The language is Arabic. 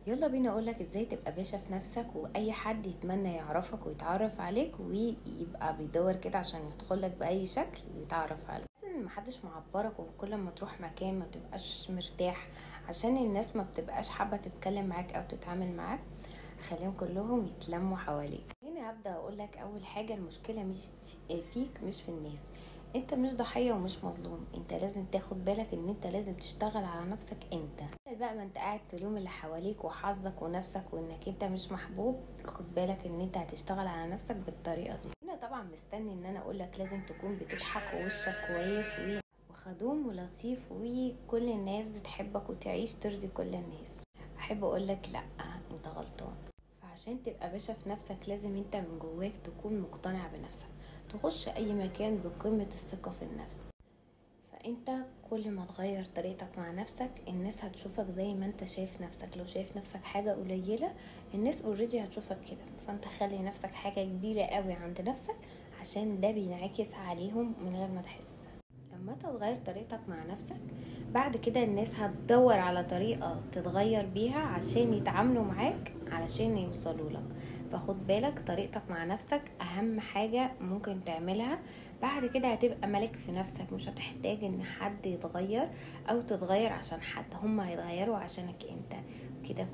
يلا بينا اقولك ازاي تبقى باشا في نفسك واي حد يتمنى يعرفك ويتعرف عليك ويبقى بيدور كده عشان يدخلك باي شكل ويتعرف عليك، بس ان محدش معبرك وكل ما تروح مكان ما بتبقاش مرتاح عشان الناس ما بتبقاش حابة تتكلم معاك او تتعامل معاك. خليهم كلهم يتلموا حواليك. هنا هبدأ اقولك اول حاجة، المشكلة مش فيك مش في الناس. انت مش ضحية ومش مظلوم، انت لازم تاخد بالك ان انت لازم تشتغل على نفسك انت. بدل بقى ما انت قاعد تلوم اللي حواليك وحظك ونفسك وانك انت مش محبوب، خد بالك ان انت هتشتغل على نفسك بالطريقة دي. هنا طبعا مستني ان انا اقولك لازم تكون بتضحك ووشك كويس وخدوم ولطيف وكل الناس بتحبك وتعيش ترضي كل الناس. احب اقولك لا، انت غلطان. فعشان تبقى باشا في نفسك لازم انت من جواك تكون مقتنع بنفسك، تخش اي مكان بقمة الثقة في النفس. فانت كل ما تغير طريقتك مع نفسك الناس هتشوفك زي ما انت شايف نفسك. لو شايف نفسك حاجة قليلة الناس اوريدي هتشوفك كده، فانت خلي نفسك حاجة كبيرة قوي عند نفسك عشان ده بينعكس عليهم من غير ما تحس. لما انت تغير طريقتك مع نفسك بعد كده الناس هتدور على طريقة تتغير بيها عشان يتعاملوا معاك علشان يوصلوا لك. فخد بالك طريقتك مع نفسك اهم حاجة ممكن تعملها. بعد كده هتبقى ملك في نفسك، مش هتحتاج ان حد يتغير او تتغير عشان حد، هم هيتغيروا عشانك انت كده.